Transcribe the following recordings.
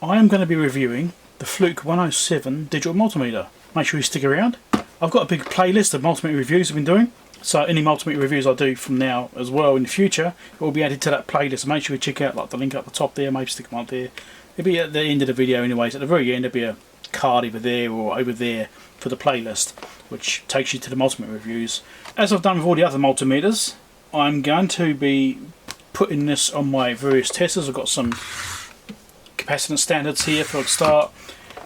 I am going to be reviewing the Fluke 107 digital multimeter. Make sure you stick around. I've got a big playlist of multimeter reviews I've been doing, so any multimeter reviews I do from now as well in the future will be added to that playlist. Make sure you check out like the link up the top there, maybe stick them up there. It'll be at the end of the video anyways. At the very end there'll be a card either there or over there for the playlist, which takes you to the multimeter reviews. As I've done with all the other multimeters, I'm going to be putting this on my various testers. I've got some capacitance standards here for a start,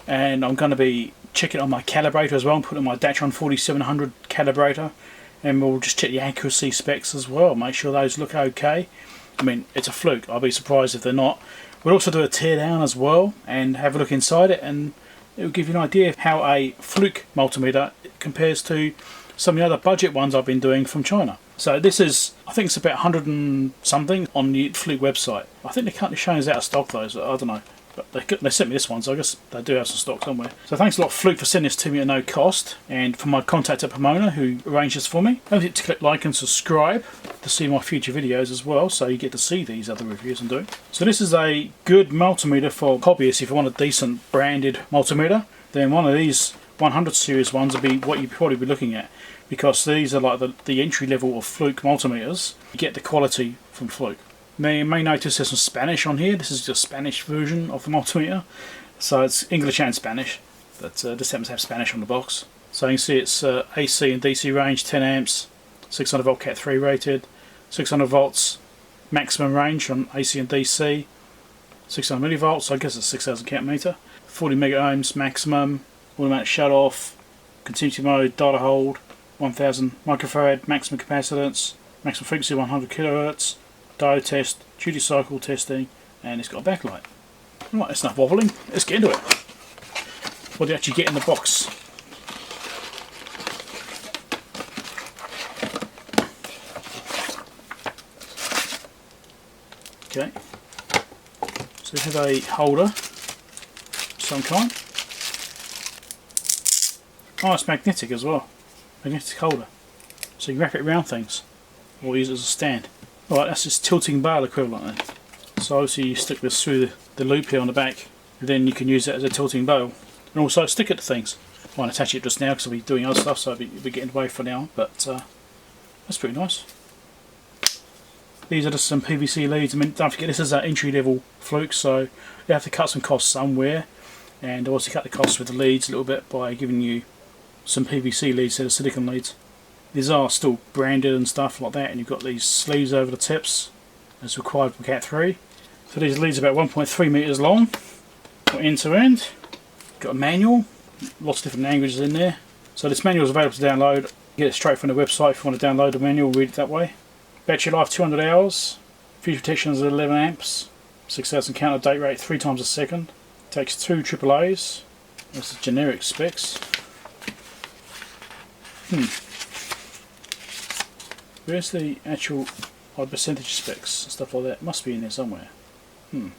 and I'm going to be checking on my calibrator as well and putting my Datron 4700 calibrator, and we'll just check the accuracy specs as well, make sure those look okay. I mean, it's a Fluke, I'll be surprised if they're not. We'll also do a teardown as well and have a look inside it, and it will give you an idea of how a Fluke multimeter compares to some of the other budget ones I've been doing from China. So this is, I think it's about 100 and something on the Fluke website. I think the company showing us out of stock though, so I don't know. But they sent me this one, so I guess they do have some stock somewhere. So thanks a lot Fluke for sending this to me at no cost, and for my contact at Pomona who arranged this for me. Don't forget to click like and subscribe to see my future videos as well, so you get to see these other reviews I'm doing. So this is a good multimeter for hobbyists. If you want a decent branded multimeter, then one of these 100 series ones will be what you'd probably be looking at, because these are like the entry level of Fluke multimeters. You get the quality from Fluke. Now you may notice there's some Spanish on here. This is the Spanish version of the multimeter, so it's English and Spanish, but this happens to have Spanish on the box. So you can see it's AC and DC range, 10 amps, 600 volt Cat 3 rated, 600 volts maximum range on AC and DC, 600 millivolts, so I guess it's 6000 count meter, 40 mega ohms maximum, automatic shut off, continuity mode, data hold, 1000 microfarad maximum capacitance, maximum frequency 100 kilohertz, diode test, duty cycle testing, and it's got a backlight. Right, that's enough wobbling, let's get into it. What do you actually get in the box? Okay, so we have a holder of some kind. Oh, it's magnetic as well, magnetic holder, so you can wrap it around things or use it as a stand. Right, that's just tilting bale equivalent then. So obviously you stick this through the loop here on the back, and then you can use it as a tilting bale. And also stick it to things. I won't attach it just now because I'll be doing other stuff, so I'll be getting away for now, but that's pretty nice. These are just some PVC leads. I mean, don't forget this is an entry level Fluke, so you have to cut some costs somewhere, and also cut the costs with the leads a little bit by giving you some PVC leads instead of silicone leads. These are still branded and stuff like that, and you've got these sleeves over the tips as required for Cat 3. So these leads are about 1.3 meters long, end to end. Got a manual, lots of different languages in there. So this manual is available to download. Get it straight from the website if you want to download the manual, read it that way. Battery life 200 hours, fuse protection is 11 amps, 6000 counter date rate 3 times a second. Takes 2 AAAs. That's the generic specs. Where's the actual percentage specs and stuff like that? Must be in there somewhere. I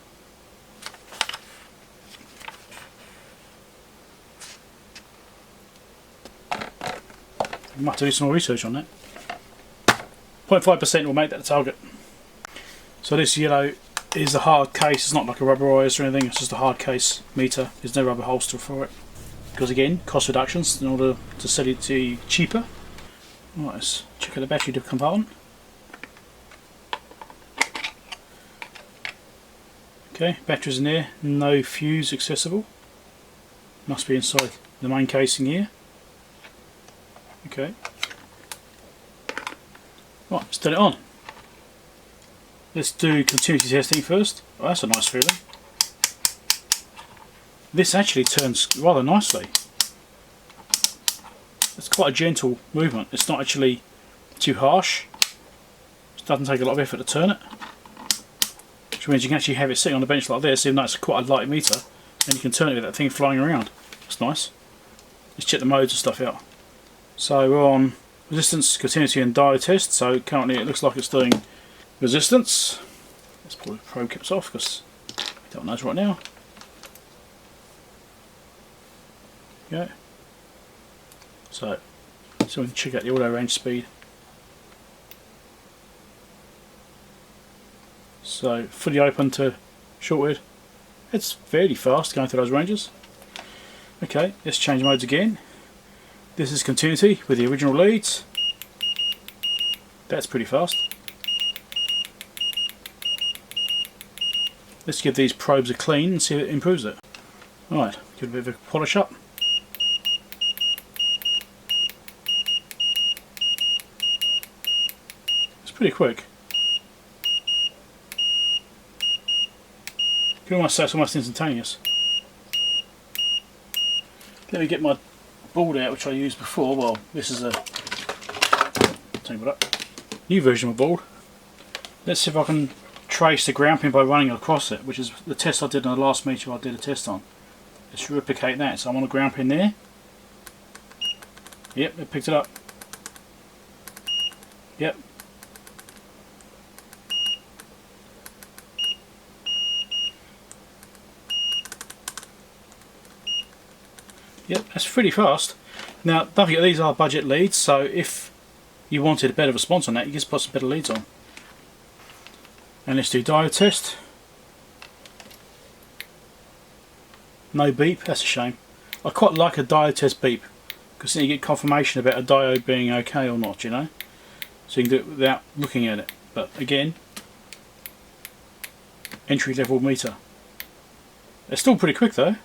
might have to do some more research on that. 0.5% will make that the target. So this yellow is a hard case. It's not like a rubberized or anything. It's just a hard case meter. There's no rubber holster for it. Because again, cost reductions in order to sell it to you cheaper. Right, let's check out the battery compartment. Okay, batteries in there, no fuse accessible. Must be inside the main casing here. Okay. Right, let's turn it on. Let's do continuity testing first. Oh, that's a nice feeling. This actually turns rather nicely. It's quite a gentle movement. It's not actually too harsh. It doesn't take a lot of effort to turn it. Which means you can actually have it sitting on the bench like this, even though it's quite a light meter, and you can turn it with that thing flying around. It's nice. Let's check the modes and stuff out. So we're on resistance, continuity and diode test. So currently it looks like it's doing resistance. Let's pull the probe caps off because we don't know it right now. Okay. So we can check out the auto range speed. So fully open to shorted. It's fairly fast going through those ranges. Okay, let's change modes again. This is continuity with the original leads. That's pretty fast. Let's give these probes a clean and see if it improves it. Alright, give it a bit of a polish up. It's pretty quick. You can almost say it's almost instantaneous. Let me get my board out, which I used before. Well, this is a new version of my board. Let's see if I can trace the ground pin by running across it, which is the test I did on the last meter I did a test on. Let's replicate that. So I'm on a ground pin there. Yep, it picked it up. Yep. Yep, that's pretty fast. Now, don't forget these are budget leads, so if you wanted a better response on that, you just put some better leads on. And let's do diode test. No beep, that's a shame. I quite like a diode test beep, because then you get confirmation about a diode being okay or not, you know. So you can do it without looking at it. But again, entry level meter. It's still pretty quick though.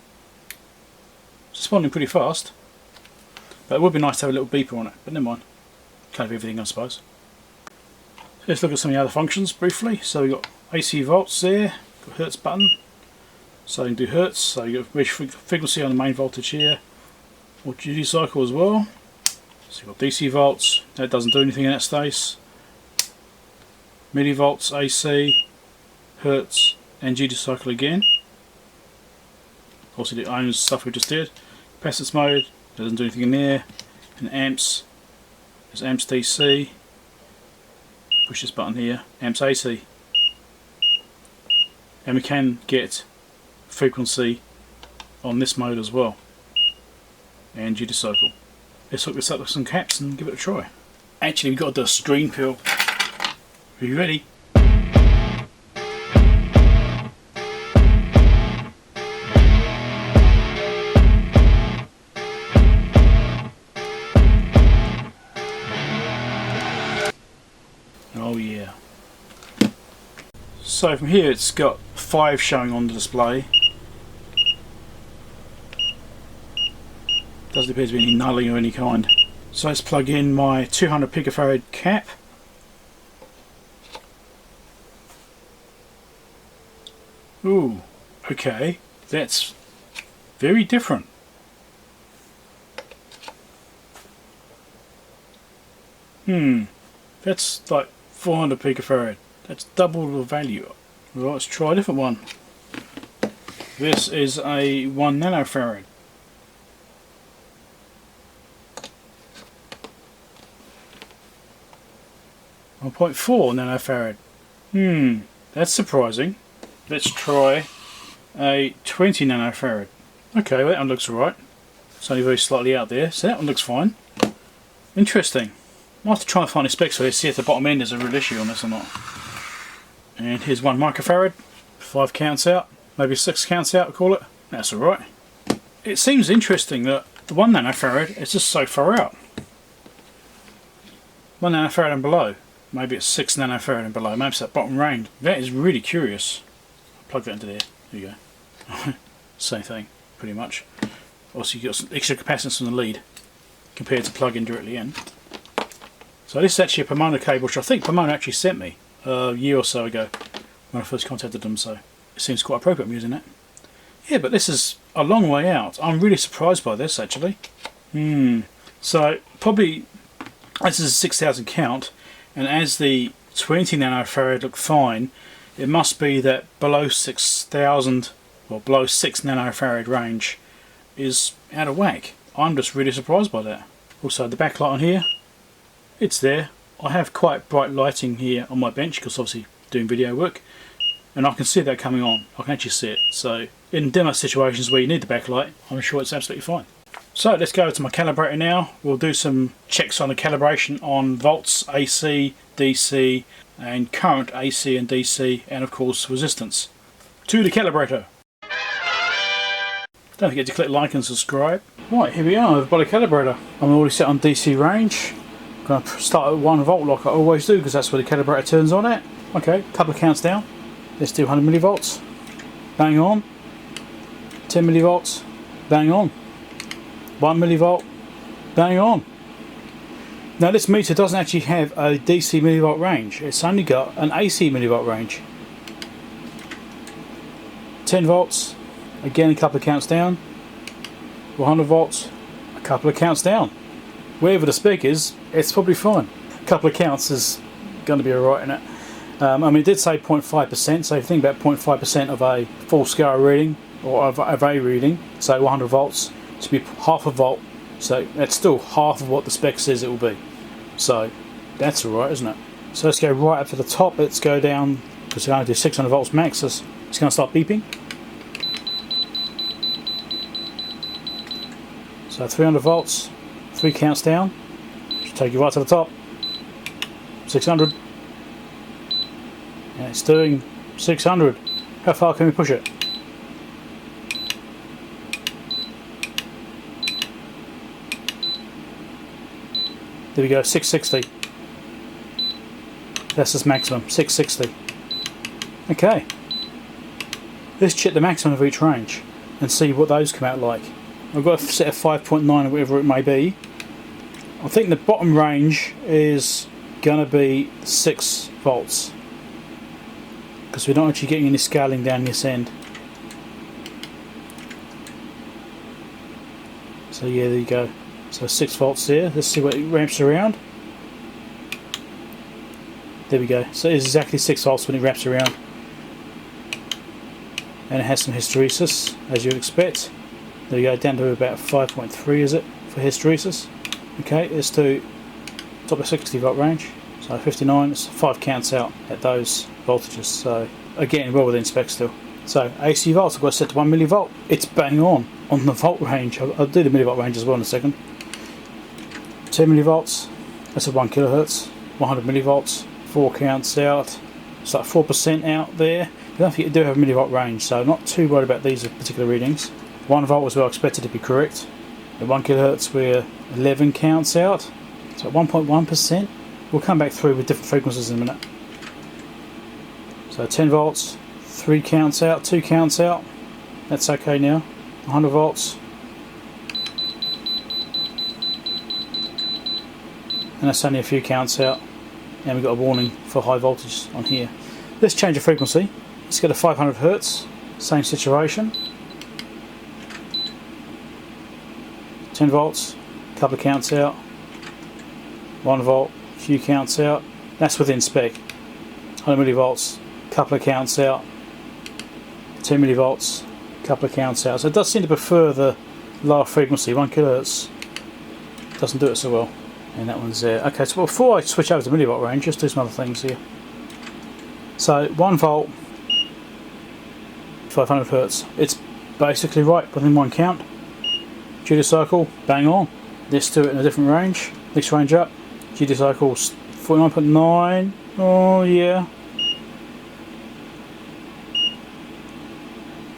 It's responding pretty fast. But it would be nice to have a little beeper on it, but never mind. Kind of everything I suppose. So let's look at some of the other functions briefly. So we've got AC volts there, got Hertz button. So you can do Hertz, so you've got frequency on the main voltage here. Or duty cycle as well. So you've got DC volts, that doesn't do anything in that space. Millivolts, AC, Hertz, and duty cycle again. Also the ohms stuff we just did. Capacitance mode, doesn't do anything in there. And amps, there's amps DC. Push this button here, amps AC. And we can get frequency on this mode as well. And duty cycle. Let's hook this up with some caps and give it a try. Actually, we've got to do a screen peel. Are you ready? Oh yeah. So from here it's got 5 showing on the display. Doesn't appear to be any nulling of any kind. So let's plug in my 200 picofarad cap. Ooh, okay, that's very different. That's like 400 picofarad. That's double the value. Well, let's try a different one. This is a 1 nanofarad. 1.4 nanofarad. That's surprising. Let's try a 20 nanofarad. Okay, well, that one looks alright. It's only very slightly out there, so that one looks fine. Interesting. I'll have to try and find the specs for this, see if the bottom end is a real issue on this or not. And here's 1 microfarad, 5 counts out, maybe 6 counts out, we'll call it. That's alright. It seems interesting that the 1 nanofarad is just so far out. 1 nanofarad and below. Maybe it's 6 nanofarad and below, maybe it's that bottom range. That is really curious. I'll plug that into there. There you go. Same thing, pretty much. Also you've got some extra capacitance on the lead compared to plug in directly in. So this is actually a Pomona cable, which I think Pomona actually sent me a year or so ago when I first contacted them, so it seems quite appropriate I'm using that. Yeah, but this is a long way out. I'm really surprised by this actually. So probably this is a 6,000 count, and as the 20 nanofarad looked fine, it must be that below 6,000 or below 6 nanofarad range is out of whack. I'm just really surprised by that. Also the backlight on here, it's there. I have quite bright lighting here on my bench because obviously doing video work, and I can see that coming on. I can actually see it. So in demo situations where you need the backlight, I'm sure it's absolutely fine. So let's go to my calibrator now. We'll do some checks on the calibration on volts, AC, DC, and current AC and DC, and of course resistance. To the calibrator. Don't forget to click like and subscribe. Right, here we are with the calibrator. I'm already set on DC range. I'm going to start at 1 volt like I always do because that's where the calibrator turns on at. Okay, couple of counts down. Let's do 100 millivolts. Bang on. 10 millivolts. Bang on. 1 millivolt. Bang on. Now this meter doesn't actually have a DC millivolt range. It's only got an AC millivolt range. 10 volts. Again, a couple of counts down. 100 volts. A couple of counts down. Wherever the spec is, it's probably fine. A couple of counts is going to be alright in it. I mean, it did say 0.5%, so if you think about 0.5% of a full scale reading, or of a reading, so 100 volts, to be half a volt, so that's still half of what the spec says it will be. So that's alright, isn't it? So let's go right up to the top. Let's go down, because we're going to do 600 volts max. It's going to start beeping. So 300 volts, 3 counts down. Should take you right to the top. 600. And it's doing 600. How far can we push it? There we go, 660. That's its maximum, 660. Okay. Let's check the maximum of each range and see what those come out like. I've got a set of 5.9 or whatever it may be. I think the bottom range is going to be 6 volts. Because we're not actually getting any scaling down this end. So yeah, there you go. So 6 volts there. Let's see what it ramps around. There we go. So it's exactly 6 volts when it wraps around. And it has some hysteresis, as you'd expect. There we go, down to about 5.3 is it, for hysteresis. Okay, let's do top of 60 volt range. So 59, it's 5 counts out at those voltages. So again, well within spec still. So AC volts, I've got set to 1 millivolt. It's bang on the volt range. I'll do the millivolt range as well in a second. 10 millivolts, that's at 1 kilohertz. 100 millivolts, 4 counts out. It's like 4% out there. Don't forget you do have a millivolt range, so I'm not too worried about these particular readings. 1 volt was well expected to be correct. At 1 kilohertz we're 11 counts out. So at 1.1%. We'll come back through with different frequencies in a minute. So 10 volts, 3 counts out, 2 counts out. That's okay now. 100 volts. And that's only a few counts out. And we've got a warning for high voltage on here. Let's change the frequency. Let's go to 500 hertz. Same situation. 10 volts, a couple of counts out. 1 volt, a few counts out. That's within spec. 100 millivolts, a couple of counts out. 10 millivolts, a couple of counts out. So it does seem to prefer the lower frequency. 1 kilohertz doesn't do it so well. And that one's there. Okay, so before I switch over to millivolt range, just do some other things here. So 1 volt, 500 hertz. It's basically right within 1 count. Duty cycle, bang on. Let's do it in a different range. Next range up. Duty cycle's 49.9. Oh yeah.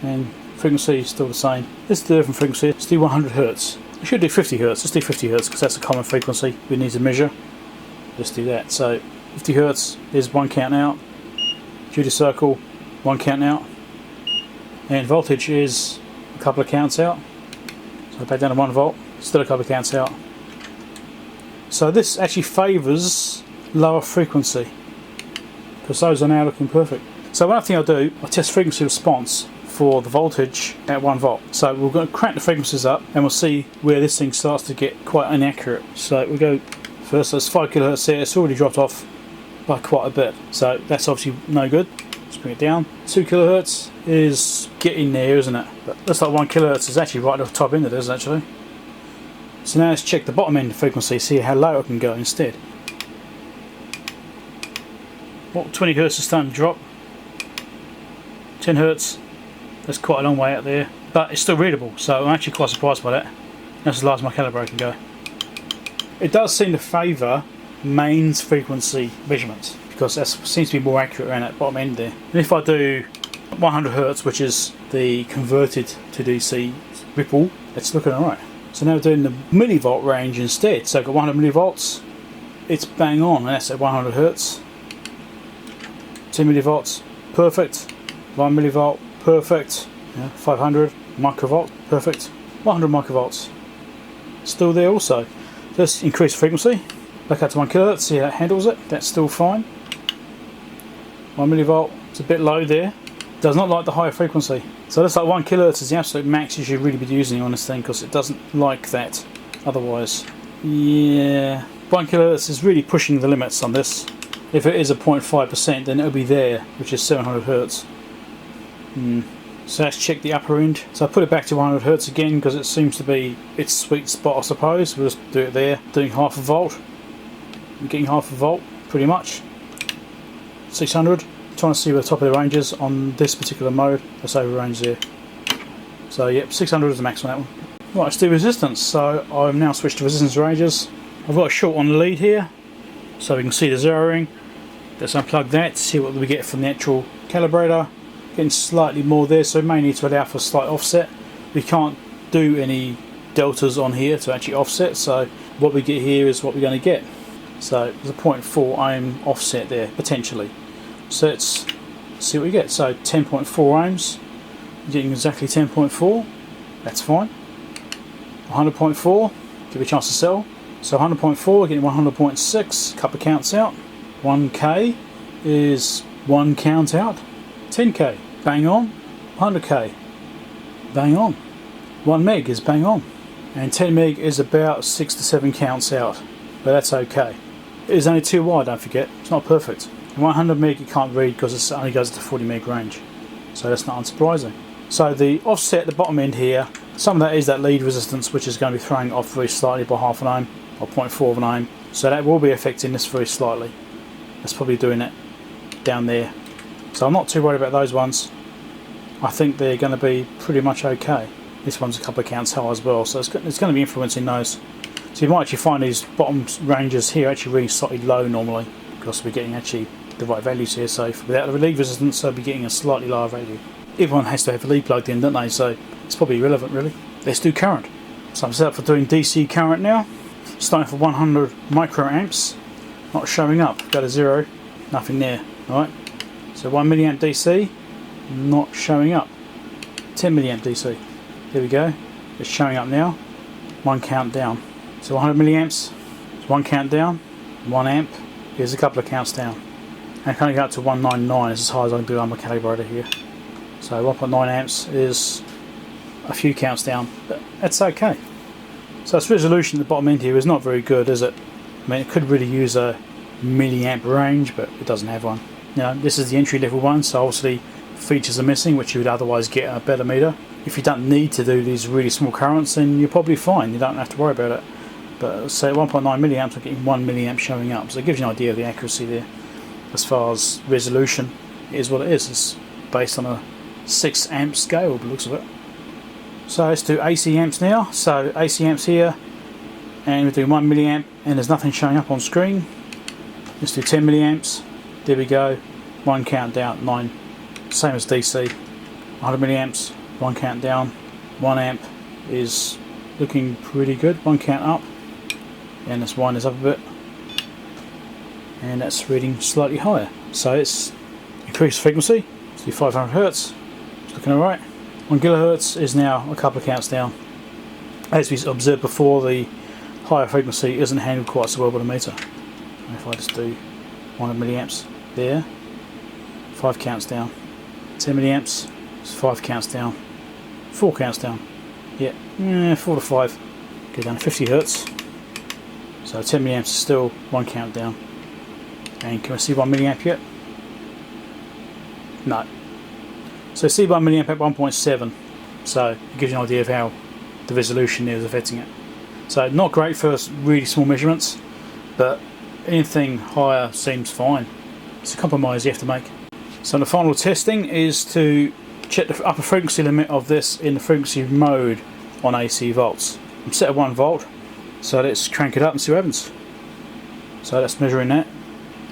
And frequency is still the same. Let's do a different frequency. Let's do 100 hertz. I should do 50 hertz. Let's do 50 hertz because that's a common frequency we need to measure. Let's do that. So 50 hertz is 1 count out. Duty cycle, 1 count out. And voltage is a couple of counts out. So back down to 1 volt, still a couple of counts out. So this actually favours lower frequency because those are now looking perfect. So one thing I'll do, I'll test frequency response for the voltage at 1 volt. So we're going to crank the frequencies up and we'll see where this thing starts to get quite inaccurate. So we'll go first, there's 5 kilohertz there, it's already dropped off by quite a bit. So that's obviously no good. Let's bring it down. 2 kilohertz is getting there, isn't it? But looks like 1 kilohertz is actually right at the top end of this actually. So now let's check the bottom end of frequency, see how low it can go instead. Well, 20 hertz is starting to drop. 10 hertz, that's quite a long way out there, but it's still readable, so I'm actually quite surprised by that. That's as large as my calibrator can go. It does seem to favour mains frequency measurements because that seems to be more accurate around that bottom end there. And if I do 100 Hz, which is the converted to DC ripple. It's looking alright. So now we're doing the millivolt range instead. So I've got 100 millivolts. It's bang on, and that's at 100 Hz. 10 millivolts, perfect. 1 millivolt, perfect. 500 microvolt, perfect. 100 microvolts, still there also. Just increase the frequency. Back up to 1 kilohertz, see how that handles it. That's still fine. 1 millivolt, it's a bit low there. Does not like the higher frequency. So that's like 1 kilohertz is the absolute max you should really be using on this thing, because it doesn't like that otherwise. Yeah, 1 kilohertz is really pushing the limits on this. If it is a 0.5%, then it'll be there, which is 700 Hz. So let's check the upper end. So I put it back to 100 Hz again, because it seems to be its sweet spot, I suppose. We'll just do it there. Doing half a volt. I'm getting half a volt, pretty much. 600. Trying to see where the top of the range is on this particular mode. Let's over range there. So yep, 600 is the max on that one. Right, let's do resistance. So I've now switched to resistance ranges. I've got a short on the lead here, so we can see the zeroing. Let's unplug that, see what we get from the actual calibrator. Getting slightly more there, so we may need to allow for a slight offset. We can't do any deltas on here to actually offset, so what we get here is what we're going to get. So there's a 0.4 ohm offset there, potentially. So let's see what we get. So 10.4 ohms, getting exactly 10.4, that's fine. 100.4, give it a chance to settle. So 100.4, getting 100.6, couple of counts out. 1K is 1 count out. 10K, bang on. 100K, bang on. 1 meg is bang on. And 10 meg is about 6 to 7 counts out, but that's okay. It is only 2 wide, don't forget, it's not perfect. 100 meg you can't read because it only goes to 40 meg range, so that's not unsurprising. So the offset at the bottom end here, some of that is that lead resistance, which is going to be throwing off very slightly by half an ohm or 0.4 of an ohm, so that will be affecting this very slightly. That's probably doing it down there. So I'm not too worried about those ones. I think they're going to be pretty much okay. This one's a couple of counts high as well, so it's going to be influencing those. So you might actually find these bottom ranges here actually really slightly low normally, because we're getting actually the right values here. So without the lead resistance, I'll be getting a slightly lower value. Everyone has to have a lead plugged in, don't they? So it's probably irrelevant really. Let's do current. So I'm set up for doing DC current now. Starting for 100 microamps. Not showing up. Go to 0. Nothing there. Alright. So 1 milliamp DC. Not showing up. 10 milliamp DC. There we go. It's showing up now. 1 count down. So 100 milliamps. It's 1 count down. 1 amp. Here's a couple of counts down. And can I go up to 199 is as high as I can do on my calibrator here. So 1.9 amps is a few counts down, but that's okay. So its resolution at the bottom end here is not very good, is it? I mean, it could really use a milliamp range, but it doesn't have one. You know, this is the entry level one, so obviously features are missing, which you would otherwise get in a better meter. If you don't need to do these really small currents, then you're probably fine. You don't have to worry about it. But say 1.9 milliamps, we're getting 1 milliamp showing up, so it gives you an idea of the accuracy there. As far as resolution, it is what it is. It's based on a 6 amp scale, by the looks of it. So let's do AC amps now. So AC amps here, and we're doing 1 milliamp, and there's nothing showing up on screen. Let's do 10 milliamps. There we go. 1 count down, 9. Same as DC. 100 milliamps, 1 count down. 1 amp is looking pretty good. 1 count up, and let's wind this up a bit. And that's reading slightly higher. So it's increased frequency. Let's do 500 Hz. It's looking alright. 1 gigahertz is now a couple of counts down. As we observed before, the higher frequency isn't handled quite so well by the meter. If I just do 100 milliamps there, 5 counts down. 10 milliamps, it's 5 counts down. 4 counts down. Yeah, 4 to 5. Go down to 50 Hertz. So 10 milliamps is still 1 count down. And can we see 1 milliamp yet? No. So see 1 milliamp at 1.7. So it gives you an idea of how the resolution is affecting it. So not great for really small measurements, but anything higher seems fine. It's a compromise you have to make. So the final testing is to check the upper frequency limit of this in the frequency mode on AC volts. I'm set at 1 volt, so let's crank it up and see what happens. So that's measuring that.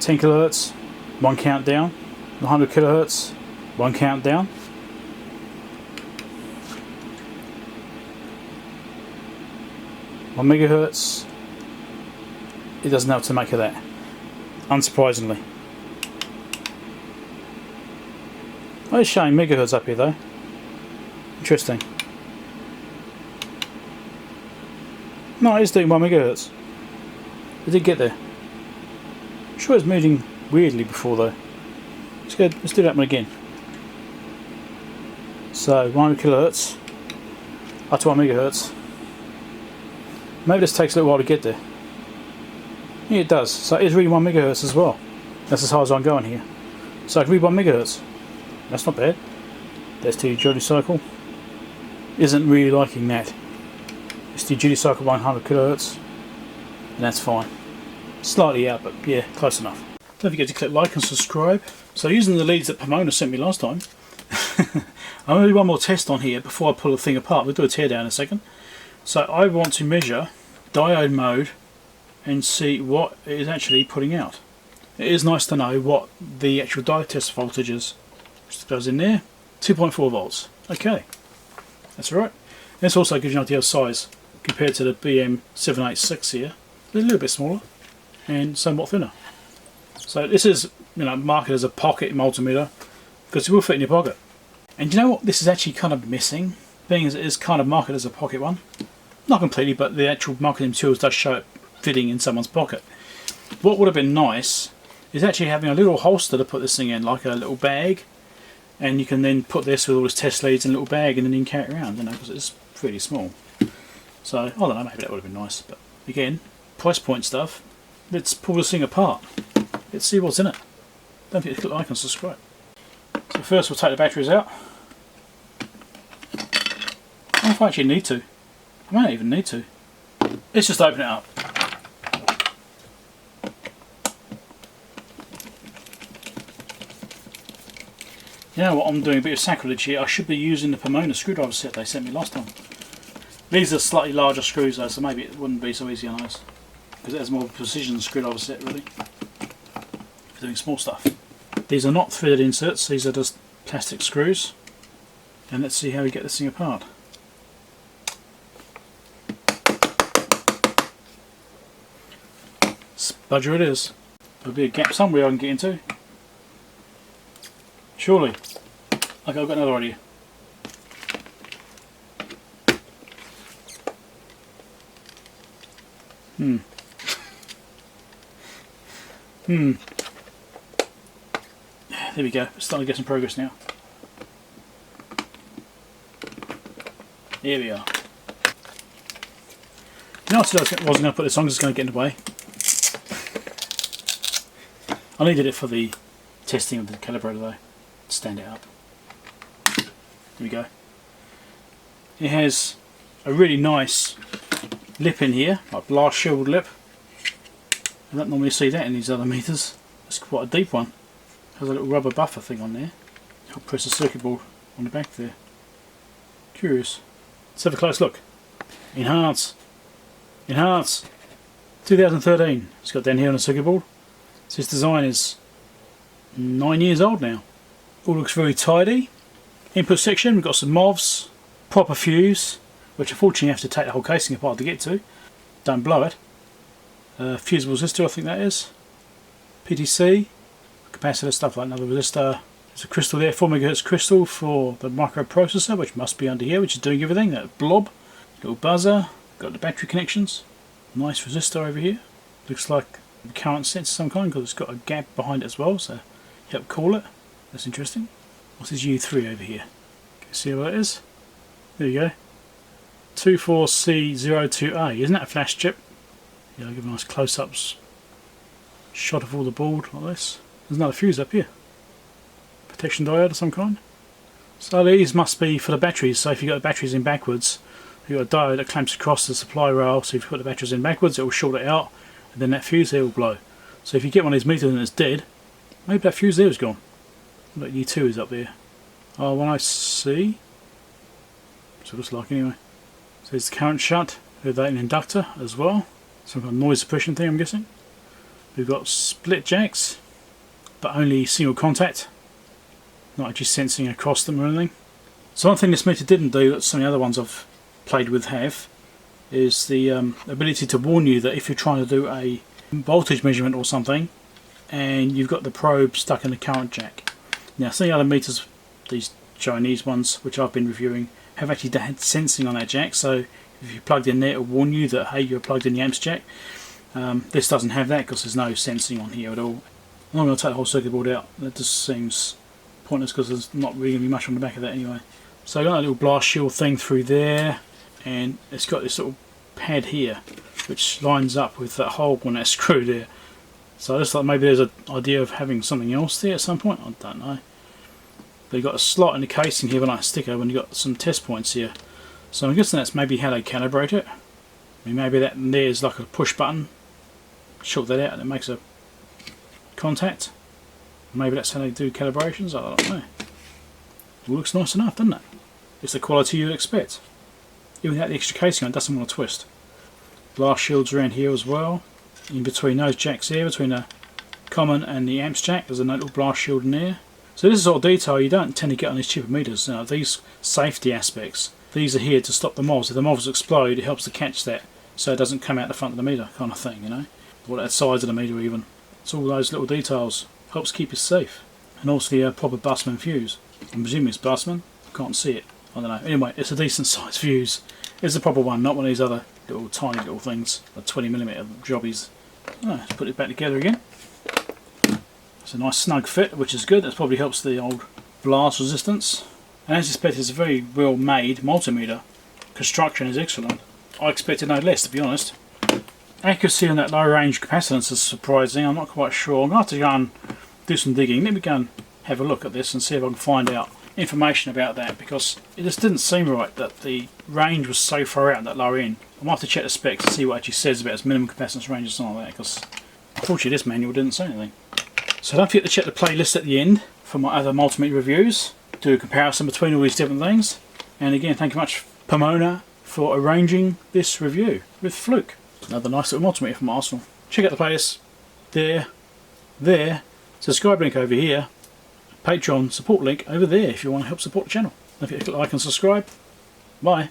10 kilohertz, 1 count down. 100 kilohertz, 1 count down. 1 megahertz. It doesn't know what to make of that, unsurprisingly. Oh, it's showing megahertz up here though. Interesting. No, it's doing 1 megahertz. It did get there. I'm sure it was moving weirdly before though. Let's do that one again. So 1 kilohertz up to 1 megahertz. Maybe this takes a little while to get there. Yeah, it does. So it is reading 1 megahertz as well. That's as high as I'm going here. So I can read 1 megahertz. That's not bad. That's the duty cycle. Isn't really liking that. It's the duty cycle 100 kilohertz, and that's fine. Slightly out, but yeah, close enough. Don't forget to click like and subscribe. So using the leads that Pomona sent me last time, I'm going to do one more test on here before I pull the thing apart. We'll do a teardown in a second. So I want to measure diode mode and see what it is actually putting out. It is nice to know what the actual diode test voltage is. Just goes in there, 2.4 volts. Okay, that's alright. This also gives you an idea of size compared to the BM786 here. It's a little bit smaller and somewhat thinner. So this is, you know, marketed as a pocket multimeter because it will fit in your pocket. And you know what this is actually kind of missing, being as it is kind of marketed as a pocket one. Not completely, but the actual marketing materials does show it fitting in someone's pocket. What would have been nice is actually having a little holster to put this thing in, like a little bag, and you can then put this with all its test leads in a little bag and then you can carry it around, you know, because it's really small. So I don't know, maybe that would have been nice, but again, price point stuff. Let's pull this thing apart. Let's see what's in it. Don't forget to click like and subscribe. So first we'll take the batteries out. I don't know if I actually need to. I might not even need to. Let's just open it up. You know what, I'm doing a bit of sacrilege here. I should be using the Pomona screwdriver set they sent me last time. These are slightly larger screws though, so maybe it wouldn't be so easy on those. Because it has more precision screwdriver set really. For doing small stuff. These are not threaded inserts, these are just plastic screws. And let's see how we get this thing apart. Spudger it is. There'll be a gap somewhere I can get into. Surely. Okay, I've got another idea. There we go. It's starting to get some progress now. Here we are. You know, I said I wasn't going to put this on because it's going to get in the way. I needed it for the testing of the calibrator though. Stand it up. Here we go. It has a really nice lip in here, like blast shield lip. I don't normally see that in these other meters. It's quite a deep one. Has a little rubber buffer thing on there. I'll press the circuit board on the back there. Curious. Let's have a close look. Enhance. Enhance. 2013. It's got down here on the circuit board. So this design is 9 years old now. All looks very tidy. Input section, we've got some MOVs, proper fuse, which unfortunately you have to take the whole casing apart to get to. Don't blow it. Fusible resistor, I think that is. PTC, capacitor, stuff like another resistor. There's a crystal there, 4 MHz crystal for the microprocessor, which must be under here, which is doing everything. That blob, little buzzer, got the battery connections. Nice resistor over here. Looks like a current sensor of some kind because it's got a gap behind it as well, so help cool it. That's interesting. What's this U3 over here? Can you see what it is? There you go. 24C02A. Isn't that a flash chip? Yeah, I'll give a nice close-ups shot of all the board like this. There's another fuse up here. Protection diode of some kind. So these must be for the batteries. So if you've got the batteries in backwards, you've got a diode that clamps across the supply rail. So if you put the batteries in backwards, it will short it out, and then that fuse there will blow. So if you get one of these meters and it's dead, maybe that fuse there is gone. Look, U2 is up there. R1IC. So it looks like anyway. So there's the current shunt with that an inductor as well. Some kind of noise suppression thing, I'm guessing. We've got split jacks, but only single contact. Not actually sensing across them or anything. So one thing this meter didn't do that some of the other ones I've played with have, is the ability to warn you that if you're trying to do a voltage measurement or something and you've got the probe stuck in the current jack. Now some of the other meters, these Chinese ones which I've been reviewing, have actually had sensing on that jack, so if you plugged in there it'll warn you that hey, you're plugged in the amps jack. This doesn't have that because there's no sensing on here at all. I'm not going to take the whole circuit board out, that just seems pointless because there's not really going to be much on the back of that anyway. So I've got a little blast shield thing through there, and it's got this little pad here which lines up with that hole on that screw there. So I just thought maybe there's an idea of having something else there at some point, I don't know. But you've got a slot in the casing here, but I sticker, and you've got some test points here. So I'm guessing that's maybe how they calibrate it. I mean, maybe that there's like a push button, short that out and it makes a contact. Maybe that's how they do calibrations, I don't know. It looks nice enough, doesn't it? It's the quality you expect. Even without the extra casing on, it doesn't want to twist. Blast shields around here as well. In between those jacks here, between the common and the amps jack, there's a little blast shield in there. So this is all detail you don't tend to get on these cheaper meters. Now, these safety aspects, these are here to stop the MOVs. If the MOVs explode, it helps to catch that so it doesn't come out the front of the meter, kind of thing, you know, or that size of the meter even. It's all those little details, helps keep you safe. And also the proper Busman fuse. I'm presuming it's Busman, I can't see it, I don't know. Anyway, it's a decent size fuse. It's the proper one, not one of these other little tiny little things, like 20mm jobbies. Let's put it back together again. It's a nice snug fit, which is good. That probably helps the old blast resistance. And as expected, it's a very well made multimeter. Construction is excellent. I expected no less, to be honest. Accuracy on that low range capacitance is surprising. I'm not quite sure. I'm going to have to go and do some digging. Let me go and have a look at this and see if I can find out information about that, because it just didn't seem right that the range was so far out at that lower end. I might have to check the specs to see what it actually says about its minimum capacitance range and something like that, because unfortunately this manual didn't say anything. So don't forget to check the playlist at the end for my other multimeter reviews, do a comparison between all these different things. And again, thank you much Pomona for arranging this review with Fluke. Another nice little multimeter from my arsenal. Check out the playlist there, subscribe link over here, Patreon support link over there if you want to help support the channel. Don't forget to click like and subscribe. Bye.